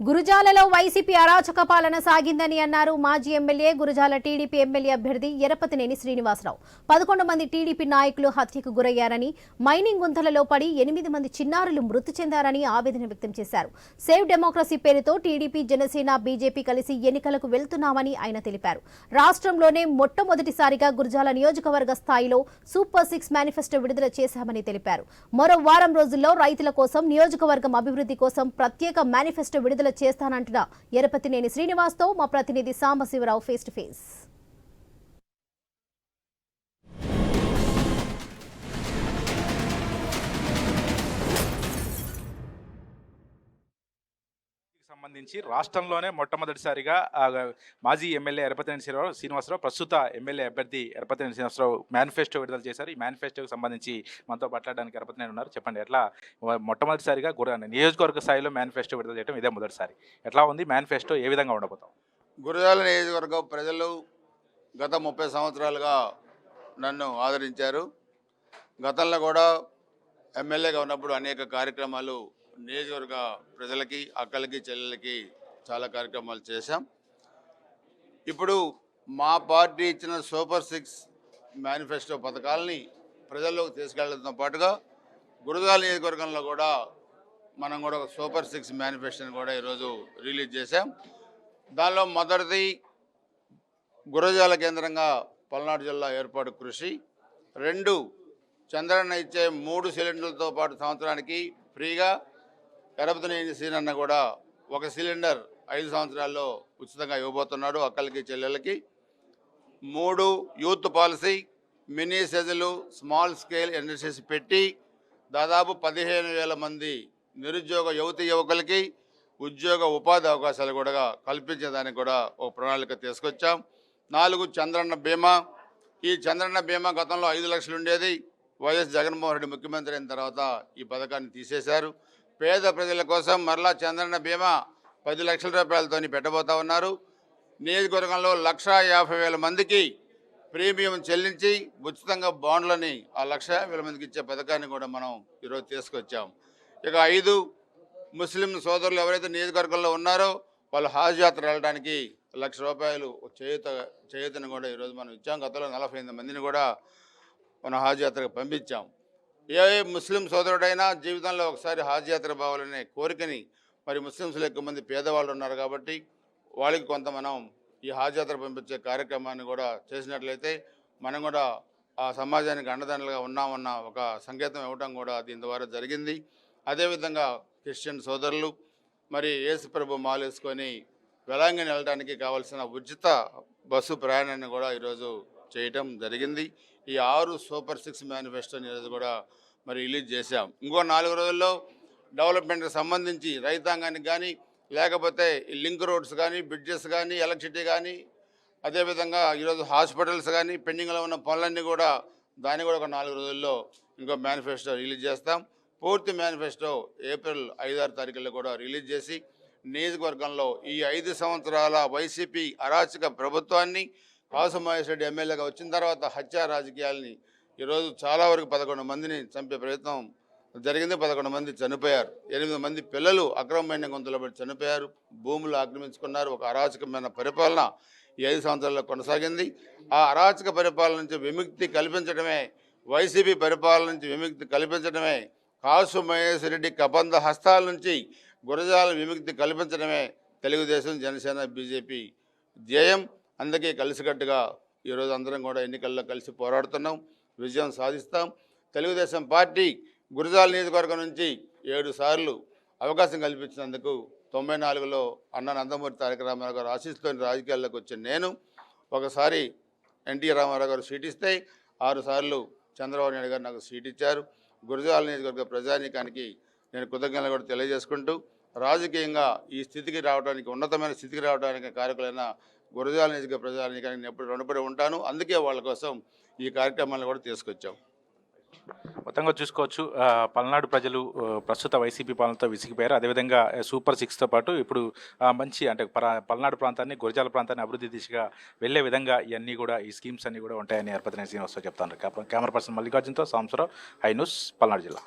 గురజాలలో YCP అరాచక పాలన సాగిందని అన్నారు మాజీ ఎమ్మెల్యే గురజాల టీడీపీ ఎమ్మెల్యే అభ్యర్థి ఎరపతినేని శ్రీనివాసరావు. 11 మంది టీడీపీ నాయకులు హత్యకు గురయ్యారని, మైనింగ్ గుంతలలో పడి 8 మంది చిన్నారులు మృతి చెందారని ఆవేదన వ్యక్తం చేశారు. సేవ్ డెమోక్రసీ పేరుతో టీడీపీ, జనసేన, బీజేపీ కలిసి ఎన్నికలకు వెళ్తున్నామని ఆయన తెలిపారు. రాష్ట్రంలోనే మొట్టమొదటిసారిగా గురజాల నియోజకవర్గ స్థాయిలో సూపర్ 6 మేనిఫెస్టో విడుదల చేశామని తెలిపారు. మరో వారం రోజుల్లో రైతుల కోసం, నియోజకవర్గం అభివృద్ధి కోసం ప్రత్యేక మేనిఫెస్టో విడుదల చేస్తానంటున్న ఎరపతినేని శ్రీనివాస్తో మా ప్రతినిధి సాంబశివరావు ఫేస్ టు ఫేస్. సంబంధించి రాష్ట్రంలోనే మొట్టమొదటిసారిగా మాజీ ఎమ్మెల్యే ఎరపతినేని శ్రీనివాసరావు, ప్రస్తుత ఎమ్మెల్యే అభ్యర్థి ఎరపతినేని శ్రీనివాసరావు మేనిఫెస్టో విడుదల చేశారు. ఈ మేనిఫెస్టోకి సంబంధించి మనతో మాట్లాడడానికి ఎరపతినేని ఉన్నారు. చెప్పండి, ఎట్లా మొట్టమొదటిసారిగా నియోజకవర్గ స్థాయిలో మేనిఫెస్టో విడుదల చేయడం ఇదే మొదటిసారి. ఎట్లా ఉంది మేనిఫెస్టో, ఏ విధంగా ఉండబోతాం? గురజాల నియోజకవర్గ ప్రజలు గత 30 సంవత్సరాలుగా నన్ను ఆదరించారు. గతంలో కూడా ఎమ్మెల్యేగా ఉన్నప్పుడు అనేక కార్యక్రమాలు నియోజకవర్గ ప్రజలకి, అక్కలకి, చెల్లెలకి చాలా కార్యక్రమాలు చేశాం. ఇప్పుడు మా పార్టీ ఇచ్చిన సూపర్ 6 మేనిఫెస్టో పథకాలని ప్రజల్లోకి తీసుకెళ్లడంతో పాటుగా గురజాల నియోజకవర్గంలో కూడా మనం కూడా ఒక సూపర్ 6 మేనిఫెస్టోని కూడా ఈరోజు రిలీజ్ చేశాం. దానిలో మొదటిది గురజాల కేంద్రంగా పల్నాడు జిల్లా ఏర్పాటు కృషి. 2, చంద్రన్న ఇచ్చే 3 సిలిండర్లతో పాటు సంవత్సరానికి ఫ్రీగా, ఎరపతినేని శ్రీనన్న కూడా 1 సిలిండర్ 5 సంవత్సరాల్లో ఉచితంగా ఇవ్వబోతున్నాడు అక్కలకి, చెల్లెలకి. 3, యూత్ పాలసీ, మినీ సెజలు, స్మాల్ స్కేల్ ఇండస్ట్రీస్ పెట్టి దాదాపు 15,000 మంది నిరుద్యోగ యువకులకి ఉద్యోగ ఉపాధి అవకాశాలు కూడా కల్పించేదానికి కూడా ఒక ప్రణాళిక తీసుకొచ్చాం. 4, చంద్రన్న బీమా. ఈ చంద్రన్న బీమా గతంలో 5 లక్షలు ఉండేది. వైఎస్ జగన్మోహన్ రెడ్డి ముఖ్యమంత్రి అయిన తర్వాత ఈ పథకాన్ని తీసేశారు. పేద ప్రజల కోసం మరలా చంద్రన్న బీమా 10 లక్షల రూపాయలతో పెట్టబోతా ఉన్నారు. నియోజకవర్గంలో 1,50,000 మందికి ప్రీమియం చెల్లించి ఉచితంగా బాండ్లని 1,50,000 మందికి ఇచ్చే పథకాన్ని కూడా మనం ఈరోజు తీసుకొచ్చాం. ఇక 5, ముస్లిం సోదరులు ఎవరైతే నియోజకవర్గంలో ఉన్నారో వాళ్ళు హాజ్ యాత్ర వెళ్ళడానికి 1,00,000 రూపాయలు చేయూతను కూడా ఈరోజు మనం ఇచ్చాం. గతంలో 48 మందిని కూడా మనం హాజ్ యాత్రకు పంపించాం. ఏ ముస్లిం సోదరుడైనా జీవితంలో ఒకసారి హాజ్ యాత్ర పోవాలనే కోరికని, మరి ముస్లింస్లో ఎక్కువ మంది పేదవాళ్ళు ఉన్నారు కాబట్టి వాళ్ళకి కొంత మనం ఈ హాజ్ యాత్ర పంపించే కార్యక్రమాన్ని కూడా చేసినట్లయితే మనం కూడా ఆ సమాజానికి అండదండలుగా ఉన్నామన్న ఒక సంకేతం ఇవ్వడం కూడా దీని ద్వారా జరిగింది. అదేవిధంగా క్రిస్టియన్ సోదరులు మరి యేసు ప్రభు మాలేసుకొని వెలాంగిని వెళ్ళడానికి కావాల్సిన ఉచిత బస్సు ప్రయాణాన్ని కూడా ఈరోజు చేయటం జరిగింది. ఈ 6 సూపర్ 6 మేనిఫెస్టోని ఈరోజు కూడా మరి రిలీజ్ చేశాం. ఇంకో 4 రోజుల్లో డెవలప్మెంట్కి సంబంధించి రైతాంగానికి కానీ, లేకపోతే ఈ లింక్ రోడ్స్ కానీ, బ్రిడ్జెస్ కానీ, ఎలక్ట్రిసిటీ కానీ, అదేవిధంగా ఈరోజు హాస్పిటల్స్ కానీ పెండింగ్లో ఉన్న పనులన్నీ కూడా దాన్ని కూడా ఒక 4 రోజుల్లో ఇంకో మేనిఫెస్టో రిలీజ్ చేస్తాం. పూర్తి మేనిఫెస్టో ఏప్రిల్ 5-6 తారీఖుల్లో కూడా రిలీజ్ చేసి నియోజకవర్గంలో ఈ 5 సంవత్సరాల వైసీపీ అరాచక ప్రభుత్వాన్ని, కాసు మహేష్ రెడ్డి ఎమ్మెల్యేగా వచ్చిన తర్వాత హత్యా రాజకీయాలని ఈరోజు చాలా వరకు 11 మందిని చంపే ప్రయత్నం జరిగింది. 11 మంది చనిపోయారు. 8 మంది పిల్లలు అక్రమమైన గొంతులో పడి చనిపోయారు. భూములు ఆక్రమించుకున్నారు. ఒక అరాచకమైన పరిపాలన ఈ 5 సంవత్సరాల్లో కొనసాగింది. ఆ అరాచక పరిపాలన నుంచి విముక్తి కల్పించడమే, వైసీపీ పరిపాలన నుంచి విముక్తి కల్పించడమే, కాసు మహేష్ రెడ్డి కబంధ హస్తాల నుంచి గురజాల విముక్తి కల్పించడమే తెలుగుదేశం, జనసేన, బీజేపీ ధ్యేయం. అందుకే కలిసికట్టుగా ఈరోజు అందరం కూడా ఎన్నికల్లో కలిసి పోరాడుతున్నాం. విజయం సాధిస్తాం. తెలుగుదేశం పార్టీ గురజాల నియోజకవర్గం నుంచి 7 సార్లు అవకాశం కల్పించినందుకు 94లో అన్న నందమూరి తారక రామారావు గారు ఆశీస్సుతోని రాజకీయాల్లోకి వచ్చిన నేను, ఒకసారి ఎన్టీ రామారావు గారు సీట్ ఇస్తే 6 సార్లు చంద్రబాబు నాయుడు గారు నాకు సీట్ ఇచ్చారు. గురజాల నియోజకవర్గ ప్రజానీకానికి నేను కృతజ్ఞతలు కూడా తెలియజేసుకుంటూ, రాజకీయంగా ఈ స్థితికి రావడానికి, ఉన్నతమైన స్థితికి రావడానికి కారకులైన గురజాల నియోజకవర్గ ప్రజానీకానికి నేను ఎప్పుడు రుణపడి ఉంటాను. అందుకే వాళ్ళ కోసం ఈ కార్యక్రమాలను కూడా తీసుకొచ్చాం. మొత్తంగా చూసుకోవచ్చు, పల్నాడు ప్రజలు ప్రస్తుత వైసీపీ పాలనతో విసిగిపోయారు. అదేవిధంగా సూపర్ 6తో పాటు ఇప్పుడు మంచి అంటే పల్నాడు ప్రాంతాన్ని, గురజాల ప్రాంతాన్ని అభివృద్ధి దిశగా వెళ్లే విధంగా ఇవన్నీ కూడా, ఈ స్కీమ్స్ అన్నీ కూడా ఉంటాయని ఎరపతినేని శ్రీనివాసరావు చెప్తాను. కెమెరా పర్సన్ మల్లికార్జున్తో సాంబశివరావు, ఐ న్యూస్, పల్నాడు జిల్లా.